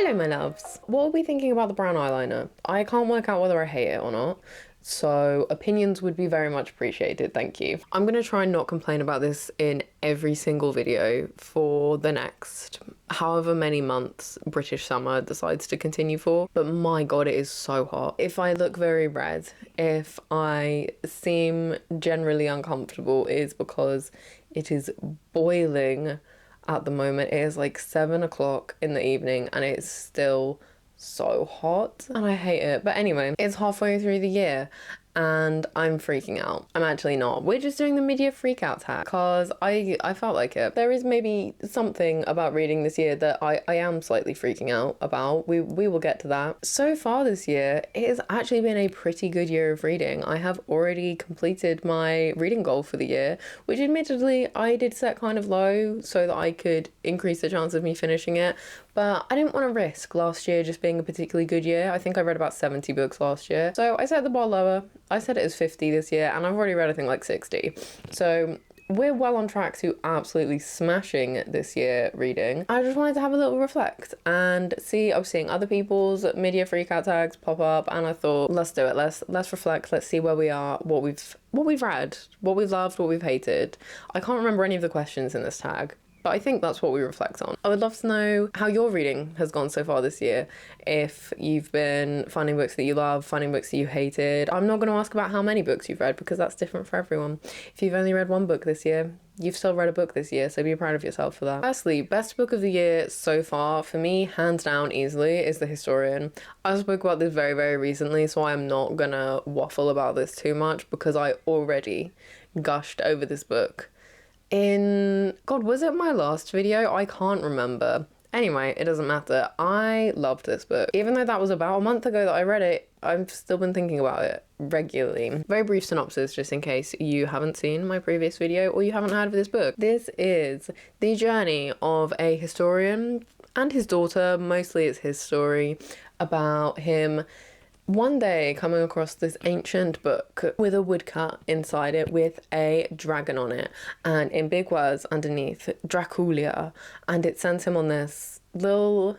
Hello my loves. What are we thinking about the brown eyeliner? I can't work out whether I hate it or not, so opinions would be very much appreciated, thank you. I'm gonna try and not complain about this in every single video for the next however many months British summer decides to continue for, but my god, it is so hot. If I look very red, if I seem generally uncomfortable, it is because it is boiling at the moment. It is like 7 o'clock in the evening and it's still so hot and I hate it. But anyway, it's halfway through the year and I'm freaking out. I'm actually not. We're just doing the mid-year freak out tag because I felt like it. There is maybe something about reading this year that I am slightly freaking out about. We will get to that. So far this year, it has actually been a pretty good year of reading. I have already completed my reading goal for the year, which admittedly I did set kind of low so that I could increase the chance of me finishing it. But I didn't want to risk last year just being a particularly good year. I think I read about 70 books last year. So I set the bar lower. I said it as 50 this year and I've already read I think like 60. So we're well on track to absolutely smashing this year reading. I just wanted to have a little reflect and see. I was seeing other people's mid-year freak out tags pop up and I thought, let's do it. Let's reflect. Let's see where we are, what we've read, what we've loved, what we've hated. I can't remember any of the questions in this tag, but I think that's what we reflect on. I would love to know how your reading has gone so far this year. If you've been finding books that you love, finding books that you hated. I'm not going to ask about how many books you've read because that's different for everyone. If you've only read one book this year, you've still read a book this year, so be proud of yourself for that. Firstly, best book of the year so far, for me, hands down easily, is The Historian. I spoke about this very, very recently, so I'm not gonna waffle about this too much because I already gushed over this book God, was it my last video? I can't remember. Anyway, it doesn't matter. I loved this book. Even though that was about a month ago that I read it, I've still been thinking about it regularly. Very brief synopsis, just in case you haven't seen my previous video or you haven't heard of this book. This is the journey of a historian and his daughter. Mostly it's his story about him one day coming across this ancient book with a woodcut inside it with a dragon on it and in big words underneath, Dracula, and it sends him on this little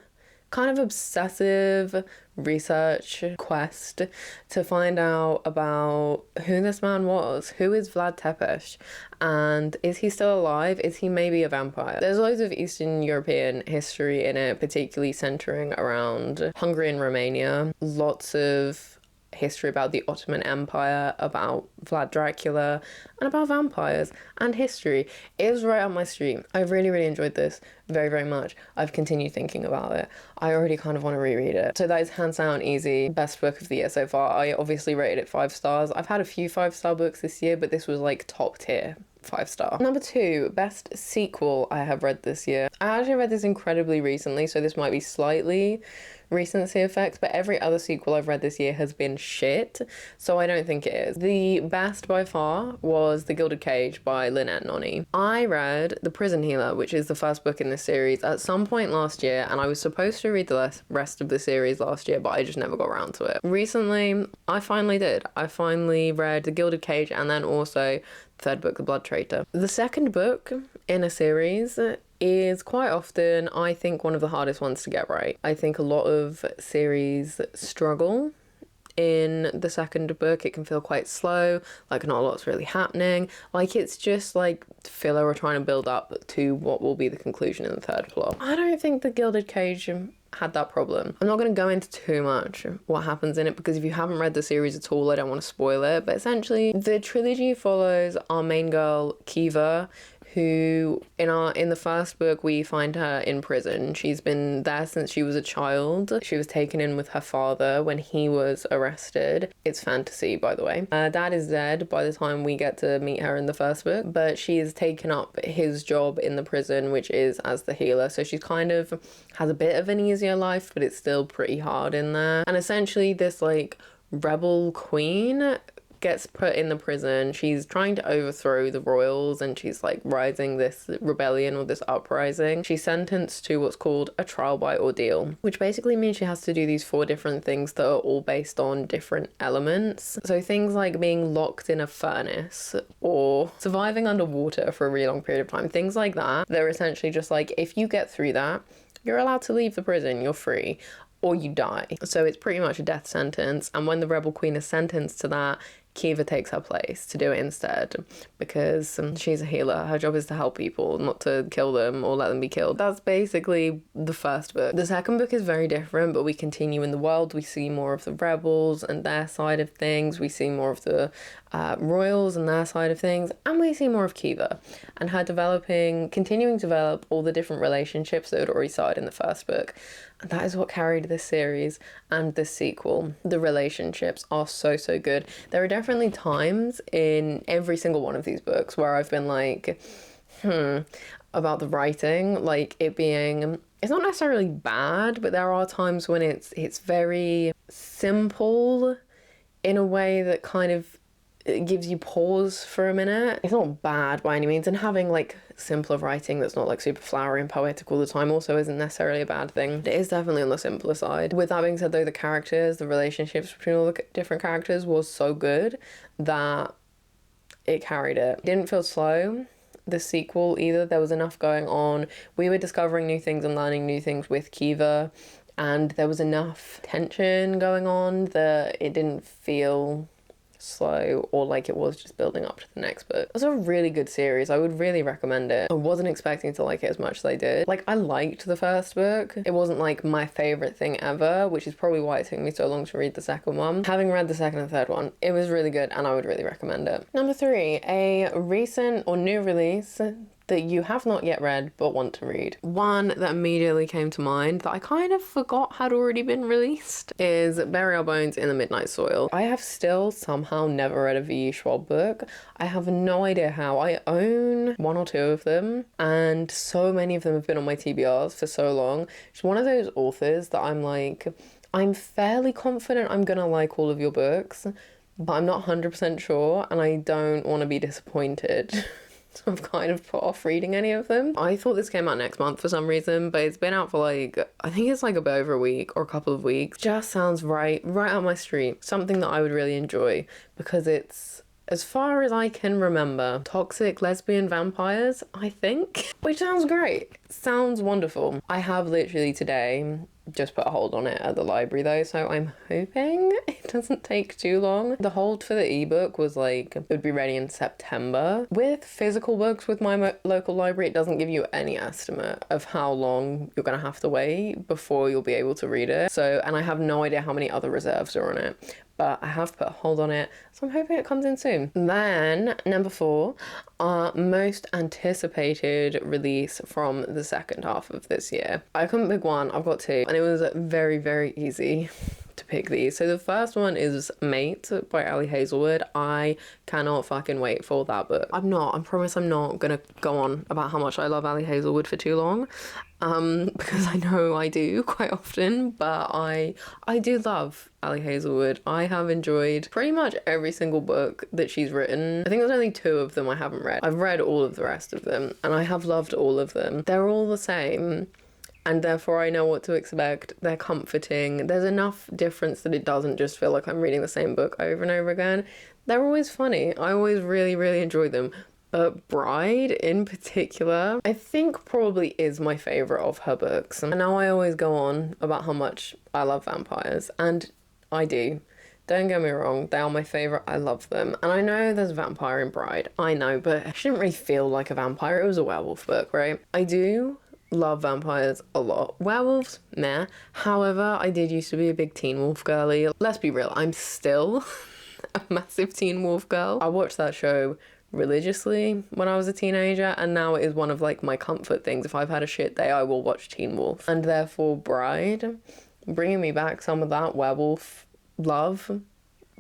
kind of obsessive research quest to find out about who this man was. Who is Vlad Tepes? And is he still alive? Is he maybe a vampire? There's loads of Eastern European history in it, particularly centering around Hungary and Romania. Lots of history about the Ottoman Empire, about Vlad Dracula, and about vampires and history. It was right up my street. I really, really enjoyed this very, very much. I've continued thinking about it. I already kind of want to reread it. So that is hands down easy. Best book of the year so far. I obviously rated it 5 stars. I've had a few 5-star books this year, but this was like top tier 5-star. Number 2, best sequel I have read this year. I actually read this incredibly recently, so this might be slightly recency effect, but every other sequel I've read this year has been shit, so I don't think it is. The best by far was The Gilded Cage by Lynette and Noni. I read The Prison Healer, which is the first book in this series, at some point last year, and I was supposed to read the rest of the series last year, but I just never got around to it. Recently, I finally did. I finally read The Gilded Cage and then also the third book, The Blood Traitor. The second book in a series is quite often, I think, one of the hardest ones to get right. I think a lot of series struggle in the second book. It can feel quite slow, like not a lot's really happening, like it's just like filler or trying to build up to what will be the conclusion in the third plot. I don't think The Gilded Cage had that problem. I'm not going to go into too much what happens in it because if you haven't read the series at all, I don't want to spoil it, but essentially the trilogy follows our main girl Kiva, who in the first book we find her in prison. She's been there since she was a child. She was taken in with her father when he was arrested. It's fantasy, by the way. Her dad is dead by the time we get to meet her in the first book, but she has taken up his job in the prison, which is as the healer. So she's kind of has a bit of an easier life, but it's still pretty hard in there. And essentially this like rebel queen gets put in the prison. She's trying to overthrow the royals and she's like rising this rebellion or this uprising. She's sentenced to what's called a trial by ordeal, which basically means she has to do these 4 different things that are all based on different elements. So things like being locked in a furnace or surviving underwater for a really long period of time, things like that. They're essentially just like, if you get through that, you're allowed to leave the prison, you're free, or you die. So it's pretty much a death sentence, and when the rebel queen is sentenced to that, Kiva takes her place to do it instead, because she's a healer. Her job is to help people, not to kill them or let them be killed. That's basically the first book. The second book is very different, but we continue in the world. We see more of the rebels and their side of things. We see more of the royals and their side of things, and we see more of Kiva and her continuing to develop all the different relationships that had already started in the first book. And that is what carried this series and this sequel. The relationships are so, so good. There are definitely times in every single one of these books where I've been like, about the writing, like it being, it's not necessarily bad, but there are times when it's very simple in a way that kind of it gives you pause for a minute. It's not bad by any means, and having like simpler writing that's not like super flowery and poetic all the time also isn't necessarily a bad thing. It is definitely on the simpler side. With that being said though, the relationships between all the different characters was so good that it carried it. It didn't feel slow, the sequel, either. There was enough going on. We were discovering new things and learning new things with Kiva, and there was enough tension going on that it didn't feel slow or like it was just building up to the next book. It was a really good series. I would really recommend it. I wasn't expecting to like it as much as I did. Like, I liked the first book. It wasn't like my favorite thing ever, which is probably why it took me so long to read the second one. Having read the second and third one, it was really good and I would really recommend it. Number 3, a recent or new release that you have not yet read but want to read. One that immediately came to mind that I kind of forgot had already been released is Bury Our Bones in the Midnight Soil. I have still somehow never read a V.E. Schwab book. I have no idea how. I own 1 or 2 of them, and so many of them have been on my TBRs for so long. She's one of those authors that I'm like, I'm fairly confident I'm gonna like all of your books, but I'm not 100% sure, and I don't want to be disappointed. So I've kind of put off reading any of them. I thought this came out next month for some reason, but it's been out for like, I think it's like a bit over a week or a couple of weeks. Just sounds right up my street. Something that I would really enjoy because it's, as far as I can remember, toxic lesbian vampires, I think, which sounds great. Sounds wonderful. I have literally today just put a hold on it at the library though, so I'm hoping it doesn't take too long. The hold for the ebook was like, it would be ready in September. With physical books with my local library, it doesn't give you any estimate of how long you're gonna have to wait before you'll be able to read it. So, and I have no idea how many other reserves are on it, but I have put a hold on it, so I'm hoping it comes in soon. Then, number 4, our most anticipated release from the second half of this year. I couldn't pick one, I've got 2, and it was very, very easy to pick these. So the first one is Mate by Hazelwood. I cannot fucking wait for that book. I promise I'm not gonna go on about how much I love Hazelwood for too long. Because I know I do quite often, but I do love Hazelwood. I have enjoyed pretty much every single book that she's written. I think there's only 2 of them I haven't read. I've read all of the rest of them, and I have loved all of them. They're all the same, and therefore I know what to expect. They're comforting. There's enough difference that it doesn't just feel like I'm reading the same book over and over again. They're always funny. I always really, really enjoy them. But Bride in particular, I think probably is my favourite of her books. And now I always go on about how much I love vampires, and I do. Don't get me wrong, they are my favourite, I love them. And I know there's a vampire in Bride, I know, but she didn't really feel like a vampire, it was a werewolf book, right? I do love vampires a lot. Werewolves, meh. However, I did used to be a big Teen Wolf girly. Let's be real, I'm still a massive Teen Wolf girl. I watched that show religiously when I was a teenager, and now it is one of like my comfort things. If I've had a shit day, I will watch Teen Wolf. And therefore Bride, bringing me back some of that werewolf love,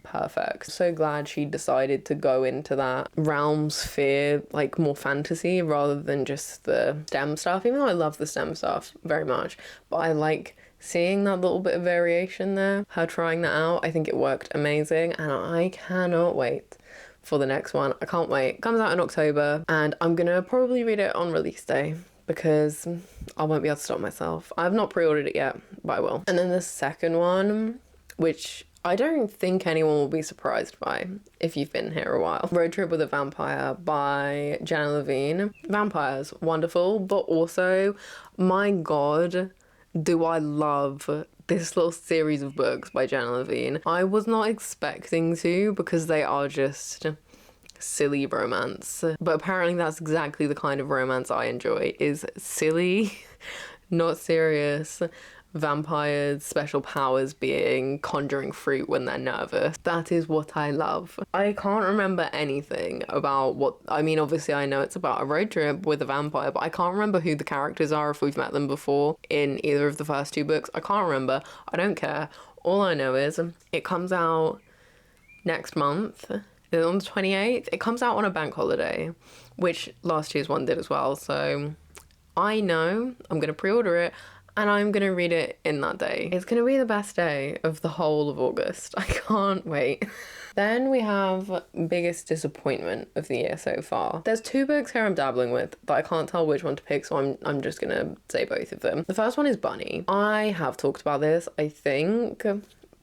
perfect. So glad she decided to go into that realm sphere, like more fantasy rather than just the STEM stuff, even though I love the STEM stuff very much, but I like seeing that little bit of variation there, her trying that out. I think it worked amazing, and I cannot wait for the next one. I can't wait. It comes out in October, and I'm gonna probably read it on release day because I won't be able to stop myself. I've not pre-ordered it yet, but I will. And then the second one, which I don't think anyone will be surprised by if you've been here a while. Roadtrip with a Vampire by Jenna Levine. Vampires, wonderful, but also, my god, do I love this little series of books by Jenna Levine. I was not expecting to, because they are just silly romance. But apparently that's exactly the kind of romance I enjoy, is silly, not serious, vampires, special powers being, conjuring fruit when they're nervous. That is what I love. I can't remember anything about what, I mean, obviously I know it's about a road trip with a vampire, but I can't remember who the characters are, if we've met them before in either of the first two books. I can't remember. I don't care. All I know is it comes out next month. On the 28th. It comes out on a bank holiday, which last year's one did as well. So I know I'm going to pre-order it and I'm going to read it in that day. It's going to be the best day of the whole of August. I can't wait. Then we have biggest disappointment of the year so far. There's two books here I'm dabbling with, but I can't tell which one to pick, so I'm just going to say both of them. The first one is Bunny. I have talked about this, I think,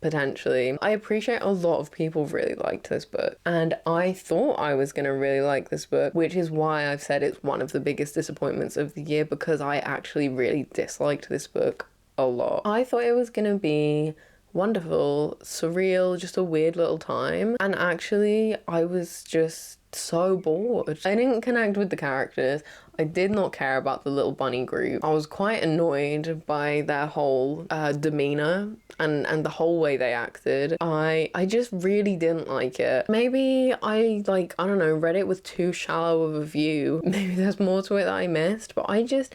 potentially. I appreciate a lot of people really liked this book, and I thought I was gonna really like this book, which is why I've said it's one of the biggest disappointments of the year, because I actually really disliked this book a lot. I thought it was gonna be wonderful, surreal, just a weird little time, and actually I was just so bored. I didn't connect with the characters. I did not care about the little bunny group. I was quite annoyed by their whole demeanor and the whole way they acted. I just really didn't like it. Maybe I don't know, read it with too shallow of a view. Maybe there's more to it that I missed, but I didn't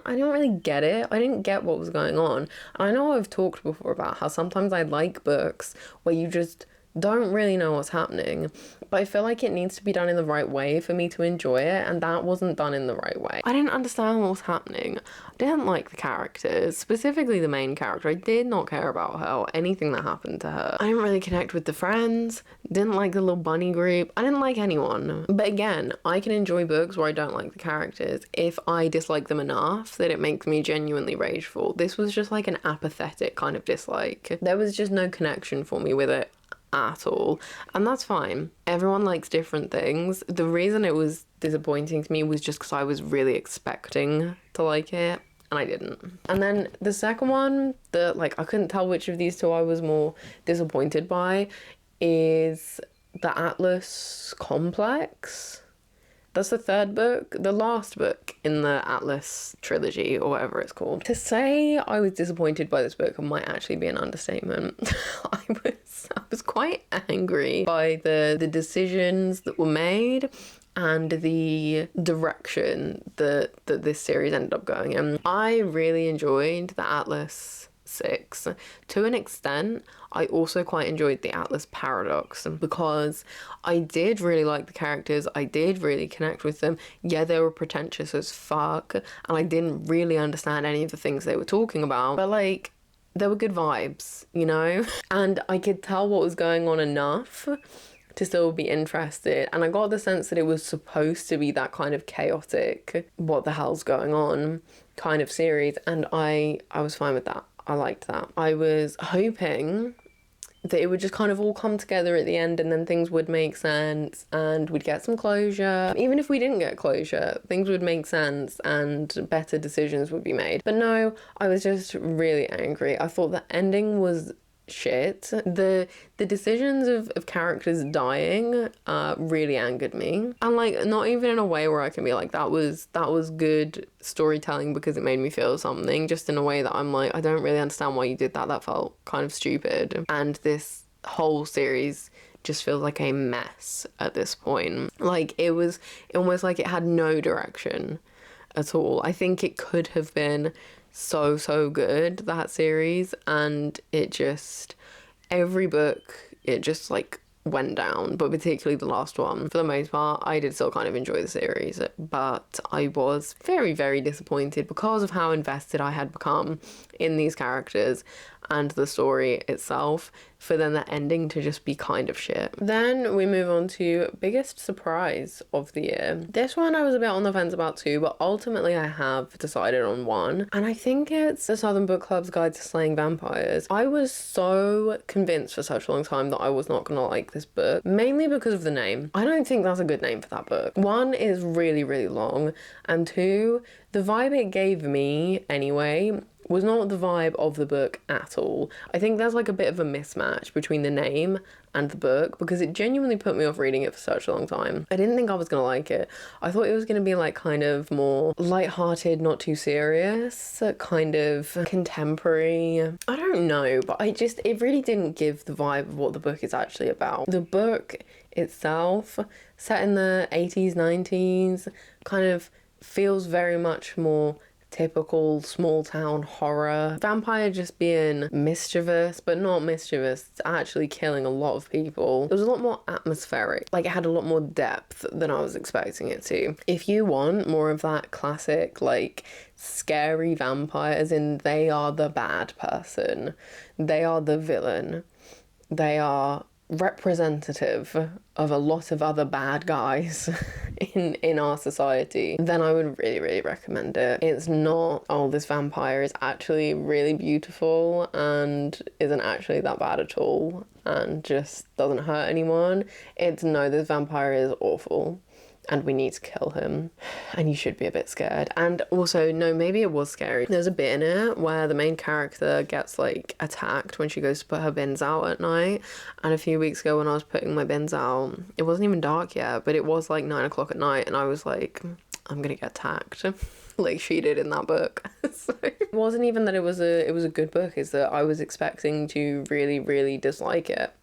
really get it. I didn't get what was going on. And I know I've talked before about how sometimes I like books where you just don't really know what's happening, but I feel like it needs to be done in the right way for me to enjoy it, and that wasn't done in the right way. I didn't understand what was happening. I didn't like the characters, specifically the main character. I did not care about her or anything that happened to her. I didn't really connect with the friends, didn't like the little bunny group. I didn't like anyone. But again, I can enjoy books where I don't like the characters if I dislike them enough that it makes me genuinely rageful. This was just like an apathetic kind of dislike. There was just no connection for me with it at all, and that's fine. Everyone likes different things. The reason it was disappointing to me was just because I was really expecting to like it and I didn't. And then the second one that I couldn't tell which of these two I was more disappointed by is the Atlas Complex. That's the third book, the last book in the Atlas trilogy, or whatever it's called. To say I was disappointed by this book might actually be an understatement. I was quite angry by the decisions that were made and the direction that this series ended up going in. I really enjoyed the Atlas 6. To an extent, I also quite enjoyed the Atlas Paradox because I did really like the characters. I did really connect with them. Yeah, they were pretentious as fuck, and I didn't really understand any of the things they were talking about, but there were good vibes, you know? And I could tell what was going on enough to still be interested, and I got the sense that it was supposed to be that kind of chaotic, what the hell's going on kind of series, and I was fine with that. I liked that. I was hoping that it would just kind of all come together at the end, and then things would make sense and we'd get some closure. Even if we didn't get closure, things would make sense and better decisions would be made. But no, I was just really angry. I thought the ending was shit. The decisions of characters dying really angered me, and not even in a way where I can be like, that was good storytelling because it made me feel something, just in a way that I'm like, I don't really understand why you did that. That felt kind of stupid. And this whole series just feels like a mess at this point. It was almost like it had no direction at all. I think it could have been so good, that series, and it just, every book, it just went down, but particularly the last one. For the most part, I did still kind of enjoy the series, but I was very, very disappointed because of how invested I had become in these characters and the story itself, for then the ending to just be kind of shit. Then we move on to biggest surprise of the year. This one I was a bit on the fence about too, but ultimately I have decided on one, and I think it's The Southern Book Club's Guide to Slaying Vampires. I was so convinced for such a long time that I was not gonna like this book, mainly because of the name. I don't think that's a good name for that book. One, is really, really long, and two, the vibe it gave me anyway was not the vibe of the book at all. I think there's like a bit of a mismatch between the name and the book, because it genuinely put me off reading it for such a long time. I didn't think I was gonna like it. I thought it was gonna be like kind of more light-hearted, not too serious, kind of contemporary. I don't know, but it really didn't give the vibe of what the book is actually about. The book itself, set in the 80s, 90s, kind of feels very much more typical small town horror. Vampire just being mischievous, but not mischievous, it's actually killing a lot of people. It was a lot more atmospheric, like it had a lot more depth than I was expecting it to. If you want more of that classic, like, scary vampires, and they are the bad person, they are the villain, they are representative of a lot of other bad guys in our society, then I would really, really recommend it. It's not, oh, this vampire is actually really beautiful and isn't actually that bad at all and just doesn't hurt anyone. It's, no, this vampire is awful and we need to kill him, and you should be a bit scared. And also, no, maybe it was scary. There's a bit in it where the main character gets like attacked when she goes to put her bins out at night, and a few weeks ago when I was putting my bins out, it wasn't even dark yet, but it was like 9 o'clock at night, and I was like, I'm gonna get attacked like she did in that book. So it wasn't even that it was a good book, it's that I was expecting to really, really dislike it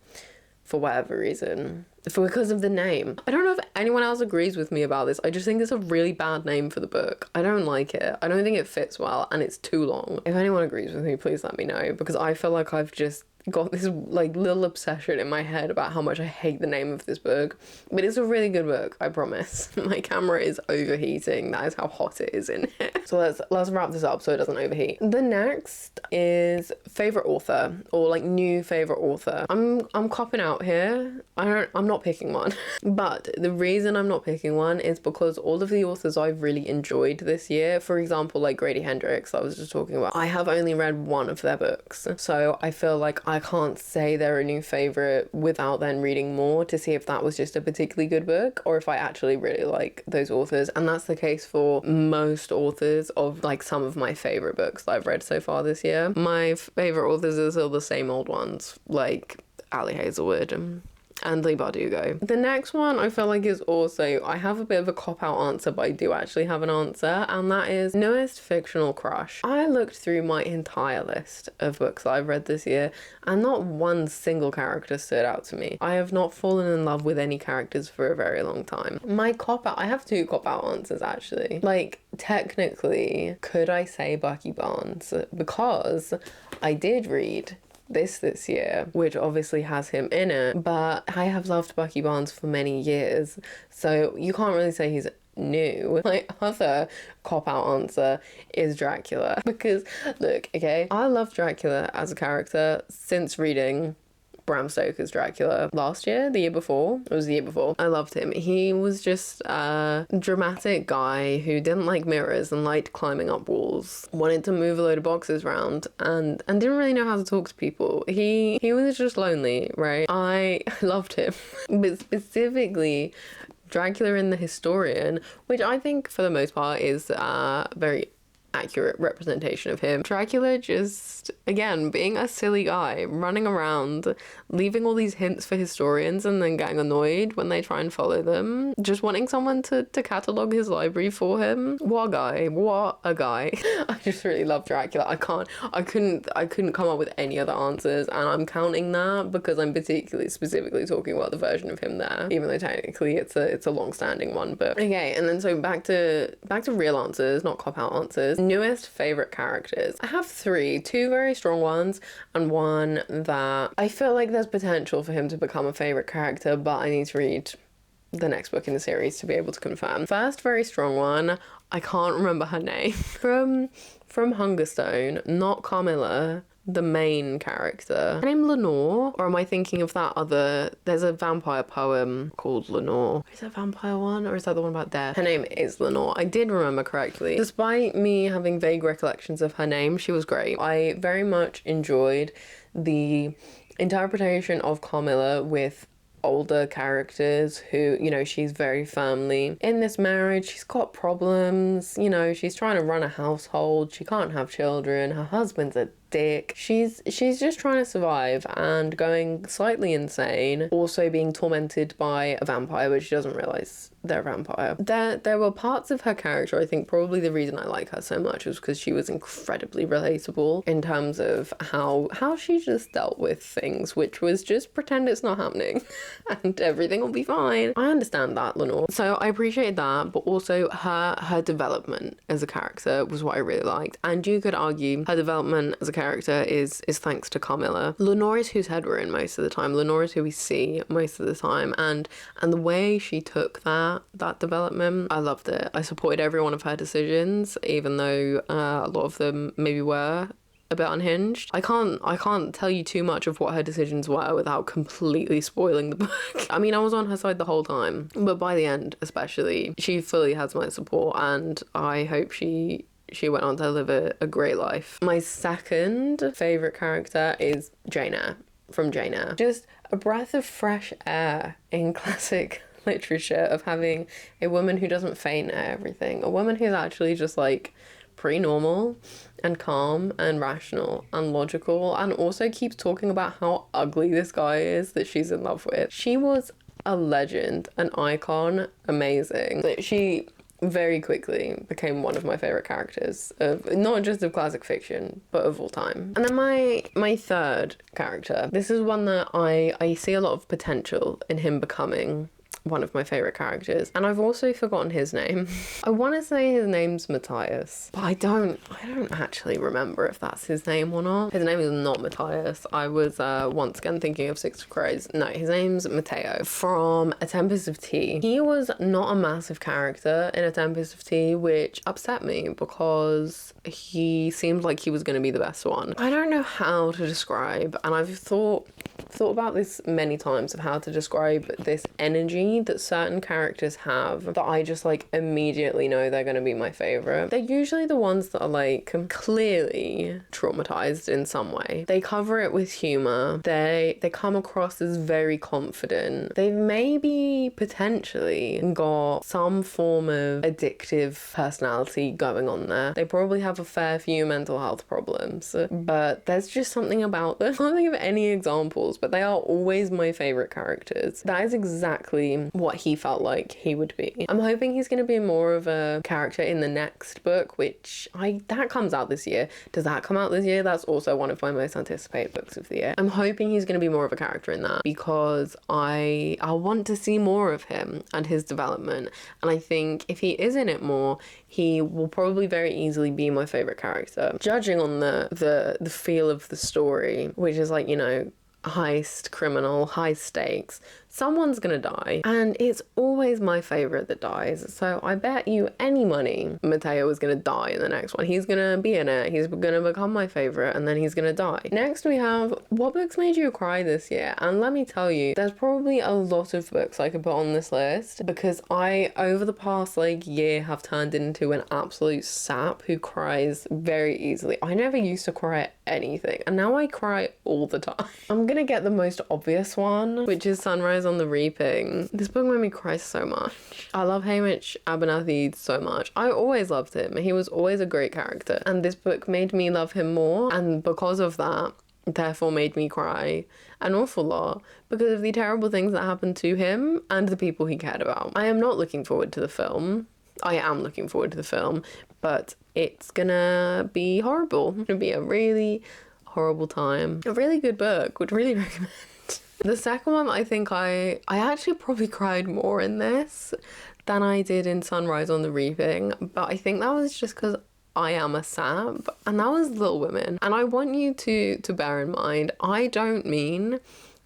for whatever reason. Because of the name. I don't know if anyone else agrees with me about this. I just think it's a really bad name for the book. I don't like it. I don't think it fits well, and it's too long. If anyone agrees with me, please let me know, because I feel like I've just got this like little obsession in my head about how much I hate the name of this book. But it's a really good book, I promise. My camera is overheating. That is how hot it is in here. So let's wrap this up so it doesn't overheat. The next is favorite author, or like new favorite author. I'm copping out here. I'm not picking one. But the reason I'm not picking one is because all of the authors I've really enjoyed this year, for example, like Grady Hendrix I was just talking about, I have only read one of their books. So I feel like I can't say they're a new favorite without then reading more to see if that was just a particularly good book or if I actually really like those authors. And that's the case for most authors of like some of my favorite books that I've read so far this year. My favorite authors are still the same old ones, like Ali Hazelwood and Leigh Bardugo. The next one I feel like is also, I have a bit of a cop-out answer, but I do actually have an answer, and that is newest fictional crush. I looked through my entire list of books that I've read this year, and not one single character stood out to me. I have not fallen in love with any characters for a very long time. My cop-out, I have 2 cop-out answers actually. Like, technically, could I say Bucky Barnes? Because I did read this year, which obviously has him in it, but I have loved Bucky Barnes for many years, so you can't really say he's new. My other cop-out answer is Dracula, because look, okay, I love Dracula as a character since reading Bram Stoker's Dracula last year, the year before. It was the year before. I loved him. He was just a dramatic guy who didn't like mirrors and liked climbing up walls, wanted to move a load of boxes around, and didn't really know how to talk to people. He was just lonely, right? I loved him. But specifically Dracula in the Historian, which I think for the most part is very accurate representation of him. Dracula just, again, being a silly guy, running around, leaving all these hints for historians and then getting annoyed when they try and follow them, just wanting someone to catalogue his library for him. What a guy. What a guy. I just really love Dracula. I couldn't come up with any other answers, and I'm counting that because I'm specifically talking about the version of him there, even though technically it's a long-standing one. But okay, and then so back to real answers, not cop-out answers. Newest favourite characters. I have three. Two very strong ones and one that I feel like there's potential for him to become a favourite character, but I need to read the next book in the series to be able to confirm. First very strong one, I can't remember her name. From Hungerstone, not Carmilla, the main character. Her name Lenore, or am I thinking of that other, there's a vampire poem called Lenore. Is that vampire one, or is that the one about death? Her name is Lenore. I did remember correctly. Despite me having vague recollections of her name, she was great. I very much enjoyed the interpretation of Carmilla with older characters who, you know, she's very firmly in this marriage, she's got problems, you know, she's trying to run a household, she can't have children, her husband's a dick, she's just trying to survive and going slightly insane, also being tormented by a vampire, but she doesn't realize they're a vampire. There were parts of her character, I think probably the reason I like her so much was because she was incredibly relatable in terms of how she just dealt with things, which was just pretend it's not happening and everything will be fine. I understand that, Lenore. So I appreciated that, but also her development as a character was what I really liked. And you could argue her development as a character is thanks to Carmilla. Lenore is whose head we're in most of the time. Lenore is who we see most of the time, and the way she took that development, I loved it. I supported every one of her decisions, even though a lot of them maybe were a bit unhinged. I can't tell you too much of what her decisions were without completely spoiling the book. I mean, I was on her side the whole time, but by the end especially, she fully has my support, and I hope she went on to live a great life. My second favourite character is Jenna from Jane Eyre. Just a breath of fresh air in classic literature of having a woman who doesn't faint at everything. A woman who's actually just like pretty normal and calm and rational and logical, and also keeps talking about how ugly this guy is that she's in love with. She was a legend, an icon, amazing. She very quickly became one of my favourite characters, of not just of classic fiction, but of all time. And then my third character, this is one that I see a lot of potential in him becoming one of my favourite characters, and I've also forgotten his name. I want to say his name's Matthias, but I don't actually remember if that's his name or not. His name is not Matthias. I was once again thinking of Six of Crows. No, his name's Matteo from A Tempest of Tea. He was not a massive character in A Tempest of Tea, which upset me because he seemed like he was going to be the best one. I don't know how to describe, and I've thought about this many times, of how to describe this energy that certain characters have that I just like immediately know they're going to be my favorite. They're usually the ones that are like clearly traumatized in some way. They cover it with humor. They come across as very confident. They've maybe potentially got some form of addictive personality going on there. They probably have a fair few mental health problems, but there's just something about them. I can't think of any examples, but they are always my favorite characters. That is exactly what he felt like he would be. I'm hoping he's going to be more of a character in the next book, which that comes out this year. Does that come out this year? That's also one of my most anticipated books of the year. I'm hoping he's going to be more of a character in that, because I want to see more of him and his development, and I think if he is in it more, he will probably very easily be my favorite character, judging on the feel of the story, which is like, you know, heist, criminal, high stakes. Someone's gonna die, and it's always my favorite that dies, so I bet you any money Matteo is gonna die in the next one. He's gonna be in it, he's gonna become my favorite, and then he's gonna die. Next we have what books made you cry this year, and let me tell you, there's probably a lot of books I could put on this list, because I over the past like year have turned into an absolute sap who cries very easily. I never used to cry at anything, and now I cry all the time. I'm gonna get the most obvious one, which is Sunrise on the Reaping. This book made me cry so much. I love Hamish Abernathy so much. I always loved him. He was always a great character, and this book made me love him more, and because of that, therefore made me cry an awful lot because of the terrible things that happened to him and the people he cared about. I am not looking forward to the film. I am looking forward to the film, but it's gonna be horrible. It's gonna be a really horrible time. A really good book, would really recommend. The second one, I think I actually probably cried more in this than I did in Sunrise on the Reaping, but I think that was just because I am a sap, and that was Little Women. And I want you to bear in mind, I don't mean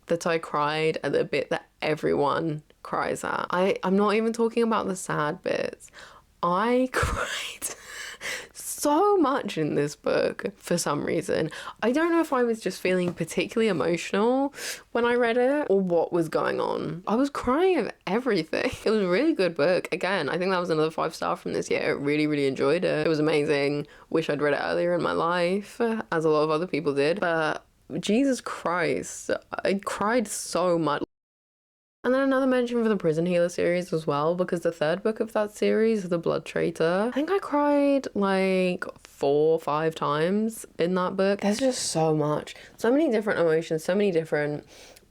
that I cried at the bit that everyone cries at. I'm not even talking about the sad bits. I cried so much in this book for some reason. I don't know if I was just feeling particularly emotional when I read it or what was going on. I was crying at everything. It was a really good book. Again, I think that was another 5-star from this year. I really, really enjoyed it. It was amazing. Wish I'd read it earlier in my life, as a lot of other people did. But Jesus Christ, I cried so much. And then another mention for the Prison Healer series as well, because the third book of that series, The Blood Traitor, I think I cried like 4 or 5 times in that book. There's just so much. So many different emotions, so many different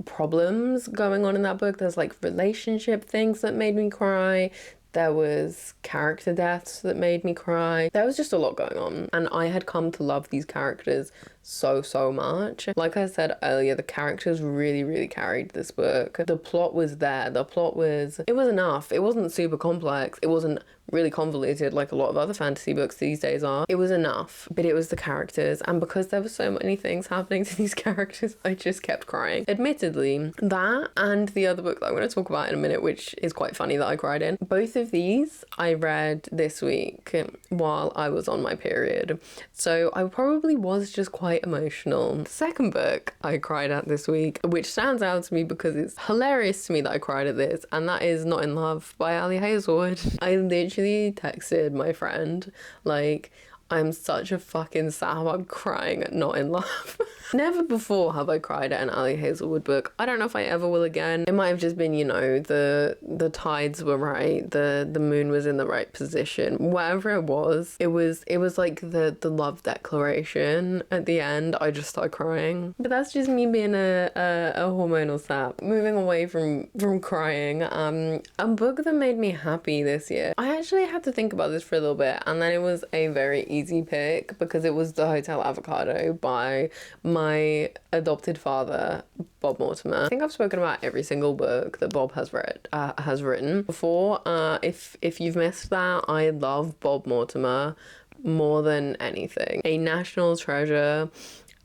problems going on in that book. There's like relationship things that made me cry. There was character deaths that made me cry. There was just a lot going on. And I had come to love these characters so much. Like I said earlier, the characters really, really carried this book. The plot was there. The plot was, it was enough. It wasn't super complex. It wasn't really convoluted like a lot of other fantasy books these days are. It was enough, but it was the characters. And because there were so many things happening to these characters, I just kept crying. Admittedly, that and the other book that I'm going to talk about in a minute, which is quite funny that I cried in, both of these I read this week while I was on my period. So I probably was just quite emotional. The second book I cried at this week, which stands out to me because it's hilarious to me that I cried at this, and that is Not in Love by Ali Hazelwood. I literally texted my friend, like, I'm such a fucking sap, I'm crying at Not in Love. Never before have I cried at an Ali Hazelwood book. I don't know if I ever will again. It might have just been, you know, the tides were right, the moon was in the right position. Whatever it was like the love declaration at the end. I just started crying. But that's just me being a hormonal sap. Moving away from crying, a book that made me happy this year. I actually had to think about this for a little bit, and then it was a very easy pick because it was The Hotel Avocado by my adopted father, Bob Mortimer. I think I've spoken about every single book that Bob has written before. If you've missed that, I love Bob Mortimer more than anything. A national treasure,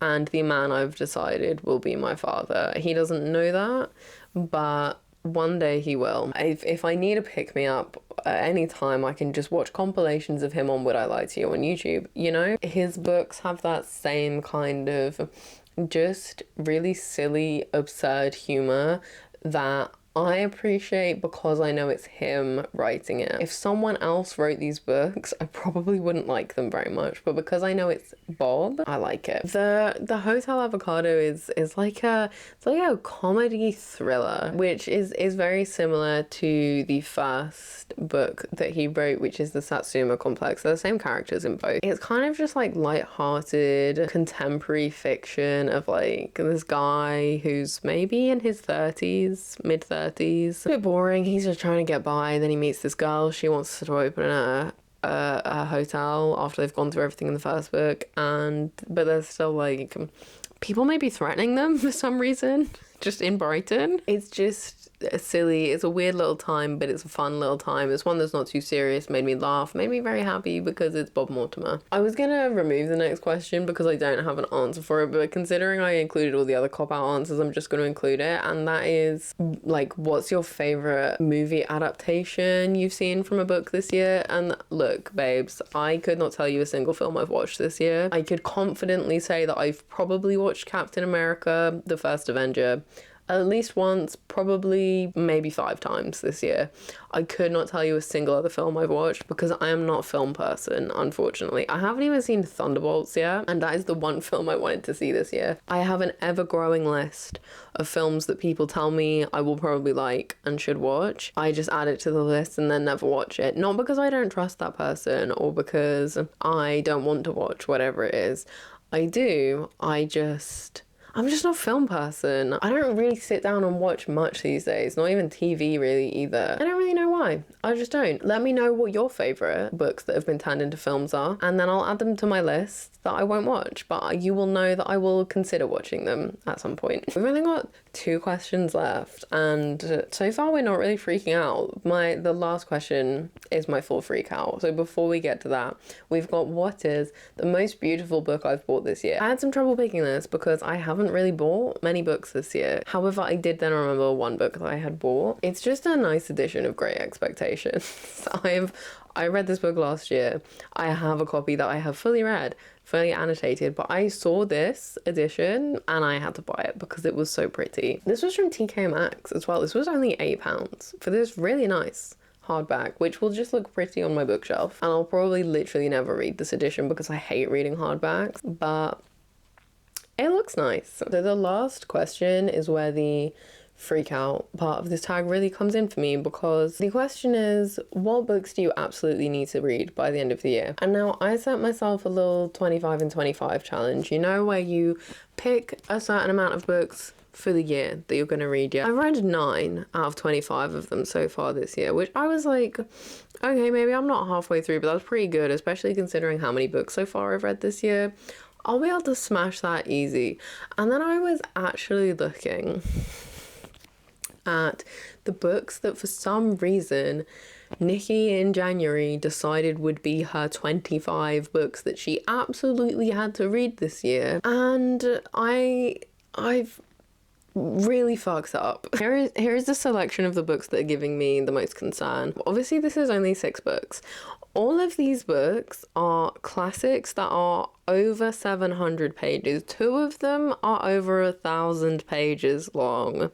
and the man I've decided will be my father. He doesn't know that, but one day he will. If I need a pick-me-up at any time, I can just watch compilations of him on Would I Lie to You on YouTube, you know? His books have that same kind of just really silly, absurd humor that I appreciate because I know it's him writing it. If someone else wrote these books, I probably wouldn't like them very much, but because I know it's Bob, I like it. The Hotel Avocado is like a comedy thriller, which is very similar to the first book that he wrote, which is the Satsuma Complex. They're the same characters in both. It's kind of just like light-hearted contemporary fiction of like this guy who's maybe in his 30s, mid-30s. A bit boring. He's just trying to get by. Then he meets this girl. She wants to open a hotel after they've gone through everything in the first book, but there's still like people may be threatening them for some reason just in Brighton. It's just silly. It's a weird little time, but it's a fun little time. It's one that's not too serious, made me laugh, made me very happy because it's Bob Mortimer. I was gonna remove the next question because I don't have an answer for it, but considering I included all the other cop-out answers, I'm just gonna include it, and that is like, what's your favorite movie adaptation you've seen from a book this year? And look, babes, I could not tell you a single film I've watched this year. I could confidently say that I've probably watched Captain America: The First Avenger at least once, probably maybe 5 times this year. I could not tell you a single other film I've watched because I am not a film person, unfortunately. I haven't even seen Thunderbolts yet, and that is the one film I wanted to see this year. I have an ever-growing list of films that people tell me I will probably like and should watch. I just add it to the list and then never watch it. Not because I don't trust that person or because I don't want to watch whatever it is. I do. I'm just not a film person. I don't really sit down and watch much these days, not even TV really either. I don't really know why. I just don't. Let me know what your favourite books that have been turned into films are, and then I'll add them to my list that I won't watch, but you will know that I will consider watching them at some point. We've only got 2 questions left, and so far we're not really freaking out. The last question is my full freak out. So before we get to that, we've got what is the most beautiful book I've bought this year. I had some trouble picking this because I haven't really bought many books this year. However, I did then remember one book that I had bought. It's just a nice edition of Great Expectations. I read this book last year. I have a copy that I have fully read, fully annotated, but I saw this edition and I had to buy it because it was so pretty. This was from TK Maxx as well. This was only £8 for this really nice hardback, which will just look pretty on my bookshelf. And I'll probably literally never read this edition because I hate reading hardbacks, but it looks nice. So the last question is where the freak out part of this tag really comes in for me, because the question is, what books do you absolutely need to read by the end of the year? And now I set myself a little 25 and 25 challenge, you know, where you pick a certain amount of books for the year that you're going to read. Yeah, I've read 9 out of 25 of them so far this year, which I was like, okay, maybe I'm not halfway through, but that's pretty good, especially considering how many books so far I've read this year. I'll be able to smash that easy. And then I was actually looking at the books that for some reason Nikki in January decided would be her 25 books that she absolutely had to read this year, and I've really fucked up. Here is the selection of the books that are giving me the most concern. Obviously this is only 6 books. All of these books are classics that are over 700 pages. 2 of them are over 1,000 pages long.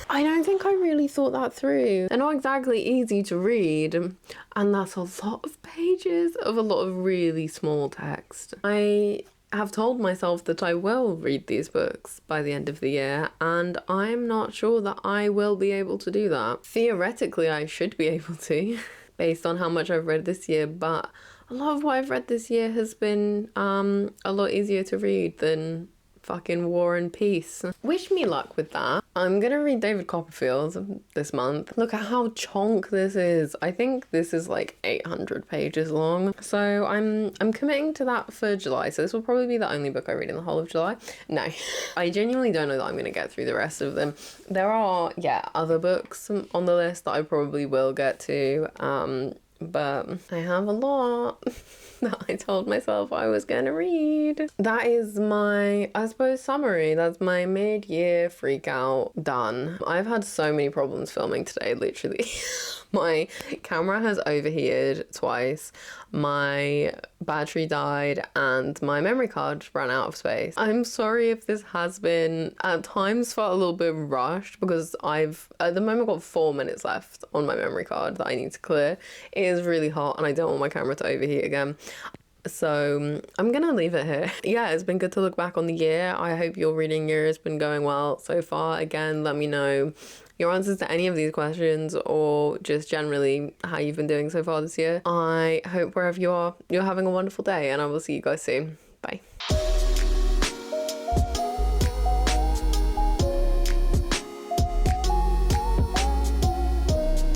I don't think I really thought that through. They're not exactly easy to read, and that's a lot of pages of a lot of really small text. I have told myself that I will read these books by the end of the year, and I'm not sure that I will be able to do that. Theoretically, I should be able to, based on how much I've read this year, but a lot of what I've read this year has been a lot easier to read than fucking War and Peace. Wish me luck with that. I'm gonna read David Copperfield this month. Look at how chonk this is. I think this is like 800 pages long. So I'm committing to that for July. So this will probably be the only book I read in the whole of July. No, I genuinely don't know that I'm gonna get through the rest of them. There are, yeah, other books on the list that I probably will get to. But I have a lot that I told myself I was gonna read. That is my, I suppose, summary. That's my mid-year freak out done. I've had so many problems filming today, literally. My camera has overheated twice, my battery died, and my memory card ran out of space. I'm sorry if this has been, at times, felt a little bit rushed, because I've, at the moment, got 4 minutes left on my memory card that I need to clear. It is really hot, and I don't want my camera to overheat again. So I'm gonna leave it here. Yeah, it's been good to look back on the year. I hope your reading year has been going well so far. Again, let me know your answers to any of these questions, or just generally how you've been doing so far this year. I hope wherever you are, you're having a wonderful day, and I will see you guys soon. Bye.